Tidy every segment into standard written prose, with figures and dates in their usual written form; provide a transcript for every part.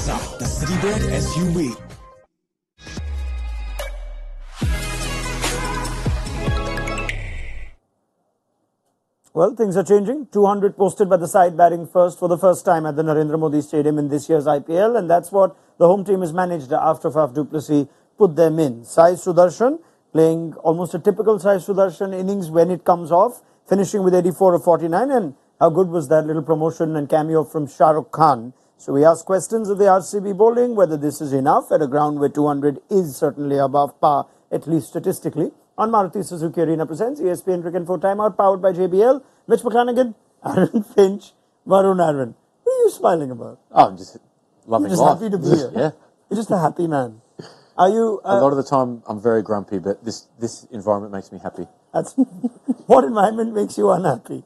Brisa, the city-bred SUV. Well, things are changing. 200 posted by the side batting first for the first time at the Narendra Modi Stadium in this year's IPL, and that's what the home team has managed after Faf du Plessis put them in. Sai Sudharsan playing almost a typical Sai Sudharsan innings when it comes off, finishing with 84 of 49, and how good was that little promotion and cameo from Shahrukh Khan. So we ask questions of the RCB bowling, whether this is enough at a ground where 200 is certainly above par, at least statistically. On Maruti Suzuki Arena presents ESPN Cricket 4 Timeout, powered by JBL. Mitch McClenaghan, Aaron Finch, Varun Aaron. What are you smiling about? Oh, I'm just loving You're just life. happy to be here. Yeah. You're just a happy man. Are you? A lot of the time, I'm very grumpy, but this environment makes me happy. That's what environment makes you unhappy?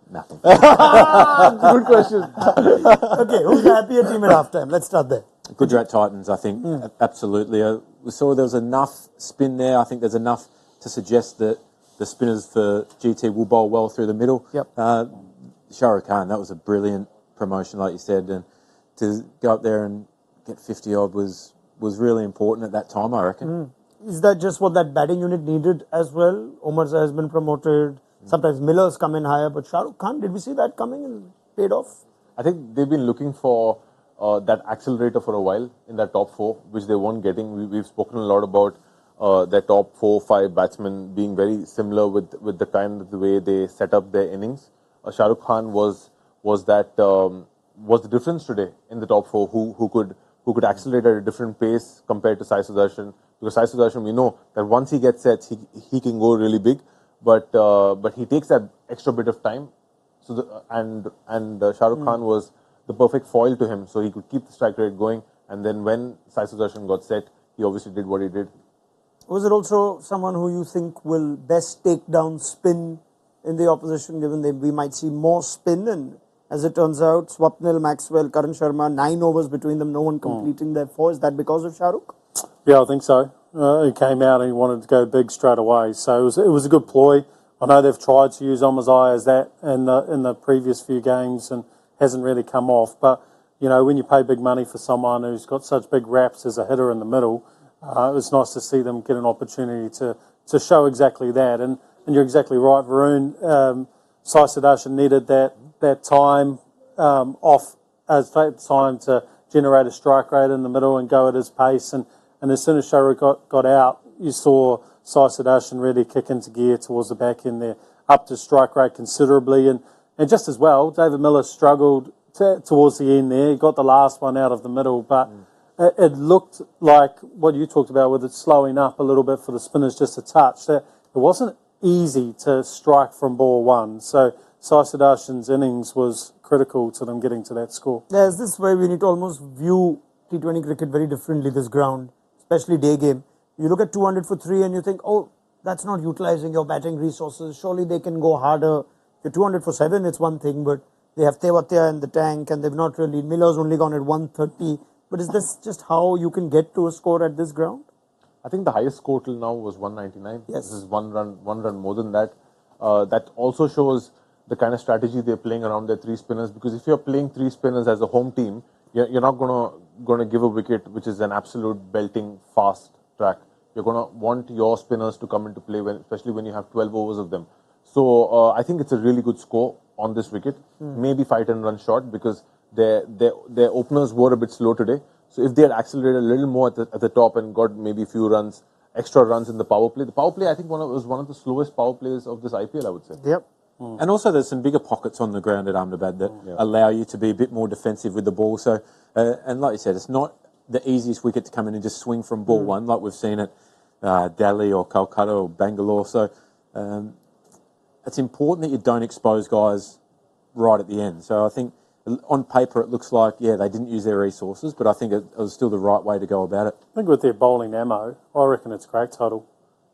Nothing. Good question. Okay, who's the happier team at halftime? Let's start there. Gujarat Titans, I think, absolutely. We saw there was enough spin there. I think there's enough to suggest that the spinners for GT will bowl well through the middle. Yep. Shahrukh Khan, that was a brilliant promotion, like you said, and to go up there and get 50 odd was really important at that time, I reckon. Is that just what that batting unit needed as well? Omar has been promoted. Sometimes Miller's come in higher, but Shahrukh Khan, did we see that coming and paid off? I think they've been looking for that accelerator for a while in that top four, which they weren't getting. We've spoken a lot about their top 4-5 batsmen being very similar with the the way they set up their innings. Shahrukh Khan was the difference today in the top four, who could accelerate at a different pace compared to Sai Sudharsan. Because Sai Sudharsan, we know that once he gets set, he can go really big, but he takes that extra bit of time. So Shahrukh Khan was the perfect foil to him, so he could keep the strike rate going. And then when Sai Sudharsan got set, he obviously did what he did. Was it also someone who you think will best take down spin in the opposition, given that we might see more spin? And as it turns out, Swapnil, Maxwell, Karan Sharma, 9 overs between them, no one completing their 4. Is that because of Shahrukh? Yeah, I think so. He came out and he wanted to go big straight away. So it was a good ploy. I know they've tried to use Omazai as that in the previous few games and hasn't really come off. But, you know, when you pay big money for someone who's got such big raps as a hitter in the middle, it's nice to see them get an opportunity to show exactly that. And you're exactly right, Varun. Sai Sudharsan needed that time off as time to generate a strike rate in the middle and go at his pace. And as soon as Shahrukh got out, you saw Sai Sudharsan really kick into gear towards the back end there, up to strike rate considerably. And just as well, David Miller struggled towards the end there. He got the last one out of the middle, but it looked like what you talked about with it slowing up a little bit for the spinners just a touch. That it wasn't easy to strike from ball one. So Sai Sudharsan's innings was critical to them getting to that score. Yes, this is why we need to almost view T20 cricket very differently, this ground, especially day game. You look at 200 for 3 and you think, oh, that's not utilizing your batting resources. Surely they can go harder. If you're 200 for 7, it's one thing, but they have Tewatia in the tank and they've not really, Miller's only gone at 130. But is this just how you can get to a score at this ground? I think the highest score till now was 199. Yes. This is one run more than that. That also shows the kind of strategy they're playing around their 3 spinners. Because if you're playing 3 spinners as a home team, you're not gonna give a wicket which is an absolute belting fast track. You're gonna want your spinners to come into play, especially when you have 12 overs of them. So I think it's a really good score on this wicket. Maybe 5-10 runs short because their openers were a bit slow today. So if they had accelerated a little more at the top and got maybe a few runs, extra runs in the power play. The power play, I think, was one of the slowest power plays of this IPL, I would say. Yep. And also there's some bigger pockets on the ground at Ahmedabad that allow you to be a bit more defensive with the ball. So, and like you said, it's not the easiest wicket to come in and just swing from ball one like we've seen at Delhi or Kolkata or Bangalore. So it's important that you don't expose guys right at the end. So I think on paper it looks like, they didn't use their resources, but I think it was still the right way to go about it. I think with their bowling ammo, I reckon it's great total.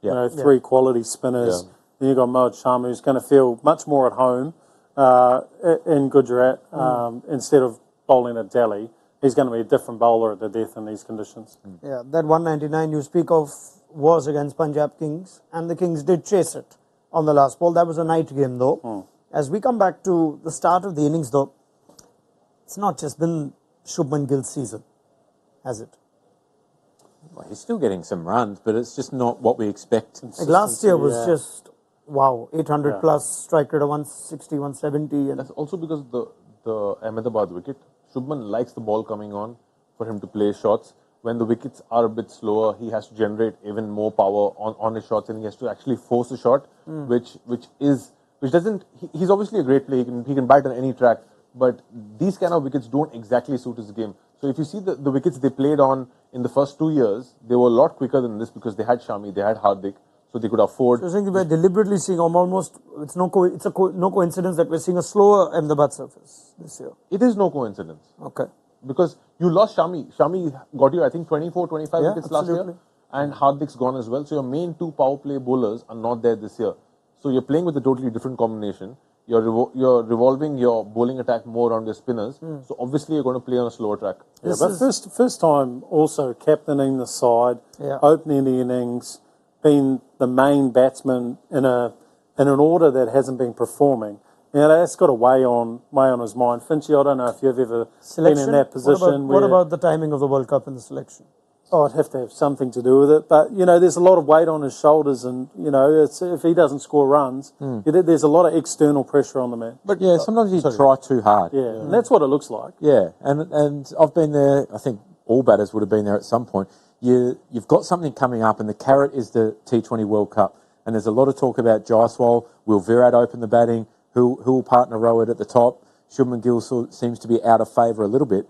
Yeah. You know, 3 quality spinners. Yeah. Then you've got Mohd Sharma, who's going to feel much more at home in Gujarat instead of bowling at Delhi. He's going to be a different bowler at the death in these conditions. Yeah, that 199 you speak of was against Punjab Kings, and the Kings did chase it on the last ball. That was a night game, though. As we come back to the start of the innings, though, it's not just been Shubman Gill's season. has it? Well, he's still getting some runs, but it's just not what we expect. Like last year was just, wow, 800 plus, strike rate of 160, 170. And that's also because the Ahmedabad wicket, Shubman likes the ball coming on for him to play shots. When the wickets are a bit slower, he has to generate even more power on his shots, and he has to actually force a shot, which doesn't. He's obviously a great player. He can bat on any track, but these kind of wickets don't exactly suit his game. So if you see the wickets they played on in the first 2 years, they were a lot quicker than this because they had Shami, they had Hardik, so they could afford. So I think we're deliberately seeing almost. It's no coincidence that we're seeing a slower Ahmedabad surface this year. It is no coincidence. Okay. Because you lost Shami. Shami got you, I think, 24, 25 wickets last year. And Hardik's gone as well. So your main 2 power play bowlers are not there this year. So you're playing with a totally different combination. You're revolving your bowling attack more around your spinners. So obviously you're going to play on a slower track. Yeah, but first time also captaining the side, opening the innings, being the main batsman in an order that hasn't been performing. Yeah, that's got to weigh on his mind. Finchy, I don't know if you've ever been in that position. What about the timing of the World Cup and the selection? Oh, it'd have to have something to do with it. But, there's a lot of weight on his shoulders and, if he doesn't score runs, there's a lot of external pressure on the man. But yeah, sometimes you try too hard. Yeah, and that's what it looks like. Yeah, and I've been there. I think all batters would have been there at some point. You've got something coming up, and the carrot is the T20 World Cup. And there's a lot of talk about Jaiswal. Will Virat open the batting? Who will partner Rohit at the top? Shubman Gill seems to be out of favour a little bit.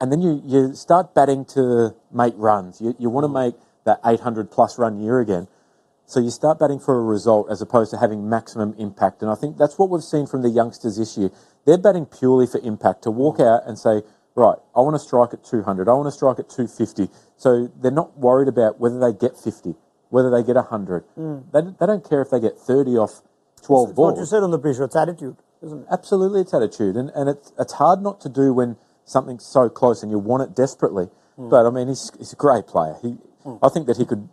And then you start batting to make runs. You want to make that 800-plus run year again. So you start batting for a result as opposed to having maximum impact. And I think that's what we've seen from the youngsters this year. They're batting purely for impact, to walk out and say, right, I want to strike at 200. I want to strike at 250. So they're not worried about whether they get 50, whether they get 100. They don't care if they get 30 off 12 it's balls. what you said on the pre-show. It's attitude, isn't it? Absolutely, it's attitude. And it's hard not to do when something's so close and you want it desperately. But, I mean, he's a great player. I think that he could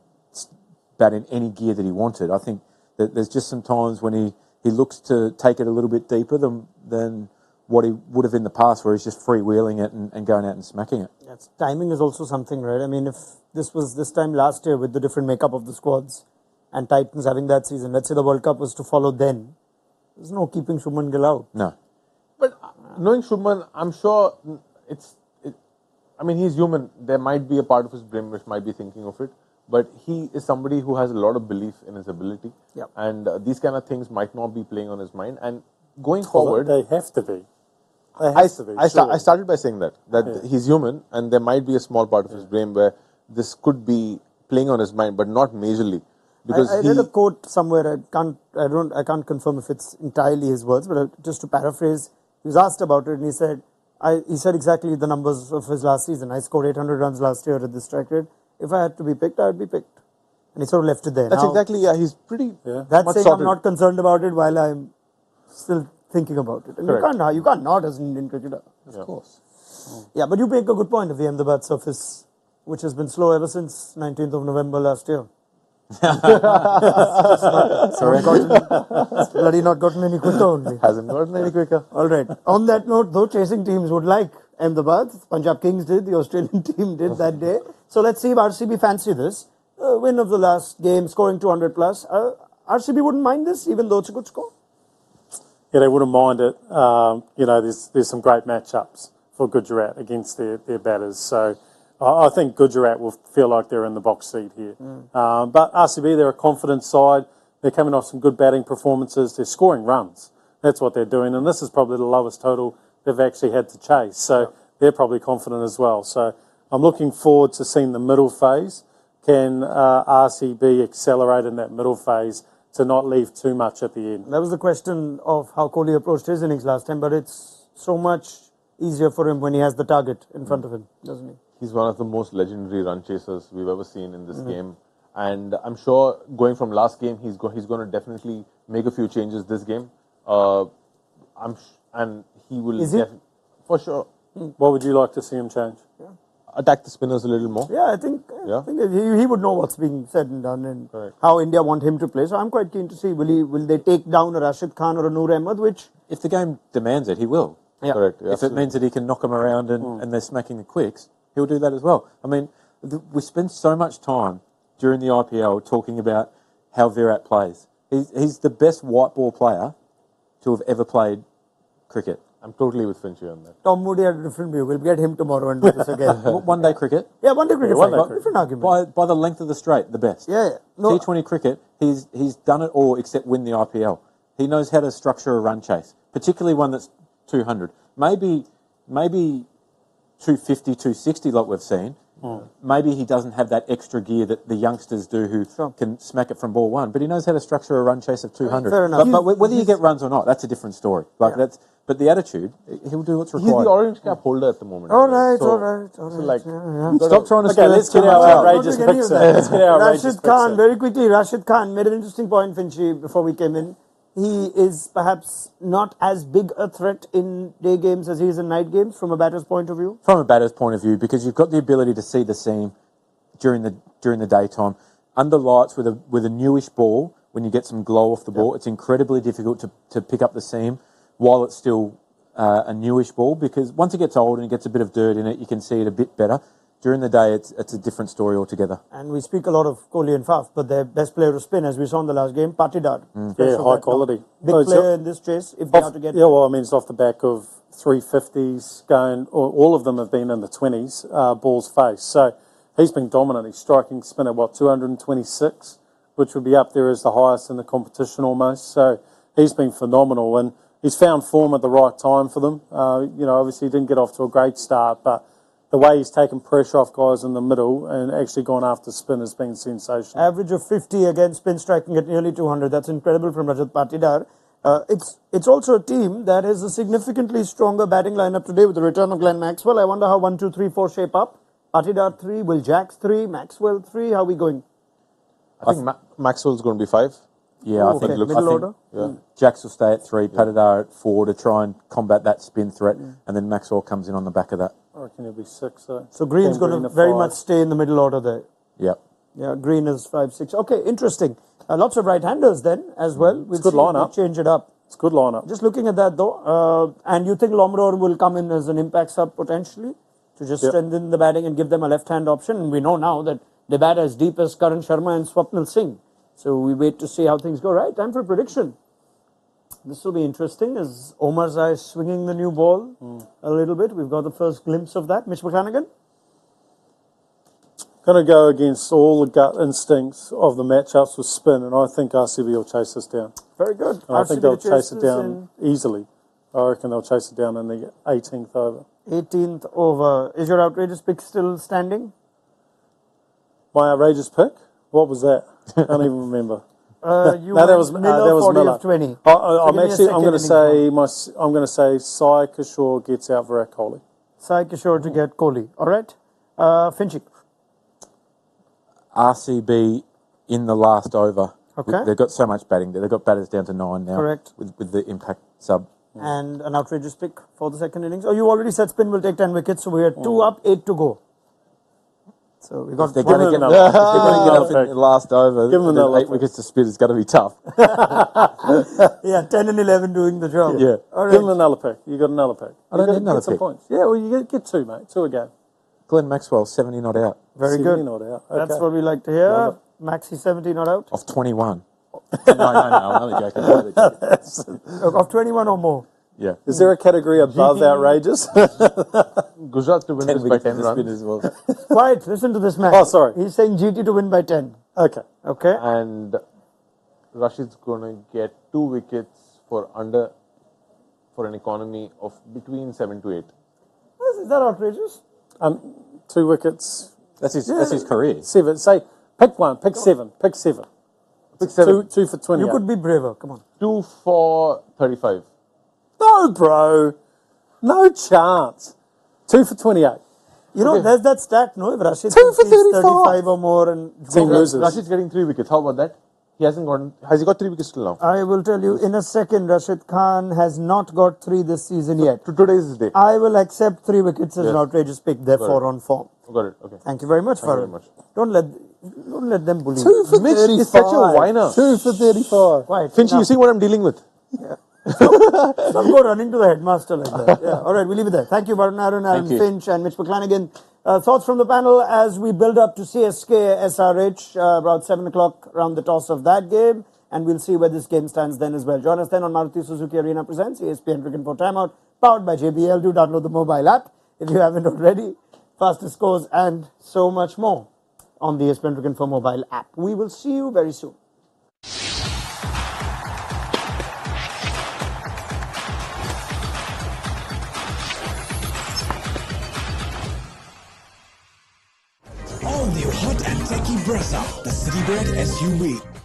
bat in any gear that he wanted. I think that there's just some times when he looks to take it a little bit deeper than what he would have in the past, where he's just freewheeling it and going out and smacking it. Yes, timing is also something, right? I mean, if this was this time last year with the different makeup of the squads and Titans having that season, let's say the World Cup was to follow then, there's no keeping Shubman Gill out. No. But knowing Shubman, I'm sure I mean, he's human. There might be a part of his brain which might be thinking of it. But he is somebody who has a lot of belief in his ability. Yep. And these kind of things might not be playing on his mind. And going forward... They have to be. I started by saying that he's human and there might be a small part of his brain where this could be playing on his mind, but not majorly. Because I read a quote somewhere. I can't confirm if it's entirely his words, but just to paraphrase, he was asked about it and he said exactly the numbers of his last season. I scored 800 runs last year at this strike rate. If I had to be picked, I would be picked. And he sort of left it there. That's exactly, he's pretty... That's saying I'm not concerned about it while I'm still thinking about it. And you can't not as an Indian cricketer. Of course. Yeah, but you make a good point of the Ahmedabad surface, which has been slow ever since 19th of November last year. Bloody not gotten any quicker only. Hasn't gotten any quicker. All right. On that note, though, chasing teams would like Ahmedabad. Punjab Kings did. The Australian team did that day. So let's see if RCB fancy this. Win of the last game, scoring 200 plus. RCB wouldn't mind this, even though it's a good score. Yeah, they wouldn't mind it. There's some great matchups for Gujarat against their batters. So I think Gujarat will feel like they're in the box seat here. But RCB, they're a confident side. They're coming off some good batting performances. They're scoring runs. That's what they're doing. And this is probably the lowest total they've actually had to chase. So they're probably confident as well. So I'm looking forward to seeing the middle phase. Can RCB accelerate in that middle phase to not leave too much at the end? That was the question of how Kohli approached his innings last time, but it's so much easier for him when he has the target in front of him, doesn't he? He's one of the most legendary run chasers we've ever seen in this game. And I'm sure going from last game, he's going to definitely make a few changes this game. And he will... Is he? For sure. What would you like to see him change? Attack the spinners a little more. Yeah, I think he would know what's being said and done and how India want him to play. So I'm quite keen to see, will they take down a Rashid Khan or a Noor Ahmed, which... If the game demands it, he will. Yeah. Correct. If it means that he can knock them around and they're smacking the quicks, he'll do that as well. I mean, we spend so much time during the IPL talking about how Virat plays. He's the best white ball player to have ever played cricket. I'm totally with Finch on that. Tom Moody had a different view. We'll get him tomorrow and do this again. One-day cricket. Yeah, one-day cricket. Different argument. By the length of the straight, the best. Yeah. No, T20 cricket, he's done it all except win the IPL. He knows how to structure a run chase, particularly one that's 200. Maybe 250, 260 like we've seen. Maybe he doesn't have that extra gear that the youngsters do who can smack it from ball one, but he knows how to structure a run chase of 200. Fair enough. But whether you get runs or not, that's a different story. But the attitude, he'll do what's required. He's the orange cap holder at the moment. all right. Stop trying to Okay, let's get our outrageous picks. Let's get our outrageous Rashid Khan, very quickly. Rashid Khan made an interesting point, Finchy, before we came in. He is perhaps not as big a threat in day games as he is in night games from a batter's point of view. From a batter's point of view, because you've got the ability to see the seam during the daytime. Under lights with a newish ball, when you get some glow off the ball, it's incredibly difficult to pick up the seam while it's still a newish ball, because once it gets old and it gets a bit of dirt in it, you can see it a bit better. During the day, it's a different story altogether. And we speak a lot of Kohli and Faf, but their best player of spin, as we saw in the last game, Patidar. Yeah, high quality. Big player in this chase, if they are to get... Yeah, well, I mean, it's off the back of 350s going, all of them have been in the 20s, balls face. So he's been dominant. He's striking spin at, 226, which would be up there as the highest in the competition almost. So he's been phenomenal, and he's found form at the right time for them. Obviously he didn't get off to a great start, but the way he's taken pressure off guys in the middle and actually gone after spin has been sensational. Average of 50 against spin striking at nearly 200. That's incredible from Rajat Patidar. It's also a team that has a significantly stronger batting lineup today with the return of Glenn Maxwell. I wonder how 1, 2, 3, 4 shape up. Patidar 3, Will Jacks 3, Maxwell 3. How are we going? I think Maxwell's going to be 5. Yeah, I think middle order. Yeah. Jacks will stay at 3, Patidar at 4 to try and combat that spin threat, and then Maxwell comes in on the back of that. I reckon he'll be 6. So Green's going to very much stay in the middle order there. Yep. Yeah, Green is 5, 6. Okay, interesting. Lots of right-handers then as well. We'll it's a good lineup. Change it up. It's a good lineup. Just looking at that though, and you think Lomror will come in as an impact sub potentially to just strengthen the batting and give them a left-hand option? And we know now that they bat as deep as Karan Sharma and Swapnil Singh. So we wait to see how things go. Right, time for prediction. This will be interesting as Omar Zai is swinging the new ball a little bit. We've got the first glimpse of that. Mitch McClenaghan? Going to go against all the gut instincts of the matchups with spin, and I think RCB will chase this down. Very good. I think they'll chase it down easily. I reckon they'll chase it down in the 18th over. 18th over. Is your outrageous pick still standing? My outrageous pick? What was that? I don't even remember. That was Miller. 20. I'm going to say Sai Kishore gets out Virat Kohli. Sai Kishore to get Kohli. All right. Finchik. RCB in the last over. Okay. They've got so much batting there. They've got batters down to 9 now. Correct. With the impact sub. And an outrageous pick for the second innings. Oh, you already said spin will take 10 wickets, so we are 2 up, 8 to go. So we got. They're going to get up in the last over. Give them 8 wickets to spin. It's going to be tough. Yeah, 10 and 11 doing the job. Yeah. All right. Give them another pick. You got another pick. I don't need another some pick. Points. Yeah, well, you get 2, mate. 2 again. Glenn Maxwell, 70 not out. Very 70 good. not out. That's Okay. what we like to hear. Maxi 70 not out. Of 21. no, I'm only joking. Of 21 or more. Yeah. Is there a category above outrageous? Gujarat to win this by 10 runs. As well. Quiet, listen to this man. Oh, sorry. He's saying GT to win by 10. Okay. Okay. And Rashid's going to get 2 wickets for an economy of between 7 to 8. Is that outrageous? 2 wickets. That's his career. 7. Say, pick 1. Pick 7. Pick 7. Pick 7. 2 for 20. You could be braver. Come on. 2 for 35. No, bro. No chance. 2 for 28. You know, there's that stat, no? If Rashid 2 for completes 35. 35 or more and Team loses. Rashid's getting 3 wickets. How about that? Has he got 3 wickets till now? I will tell you in a second, Rashid Khan has not got 3 this season yet. Today's his day. I will accept 3 wickets as an outrageous pick, therefore on form. Got it. Okay. Thank you very much, Varun. very much. Don't let them bully 2 you. for Mitch 35. is such a whiner. 2 for 35. Quiet. Finch, you see what I'm dealing with? Some go running to the headmaster like that. Yeah. All right, we'll leave it there. Thank you, Varun Aaron Thank you. Finch and Mitch McClenaghan. Thoughts from the panel as we build up to CSK SRH, about 7 o'clock around the toss of that game, and we'll see where this game stands then as well. Join us then on Maruti Suzuki Arena presents ESPN Cricket for Timeout, powered by JBL. Do download the mobile app if you haven't already. Faster scores and so much more on the ESPN Cricket for mobile app. We will see you very soon. All new hot and techy Brezza, the Citybird SUV.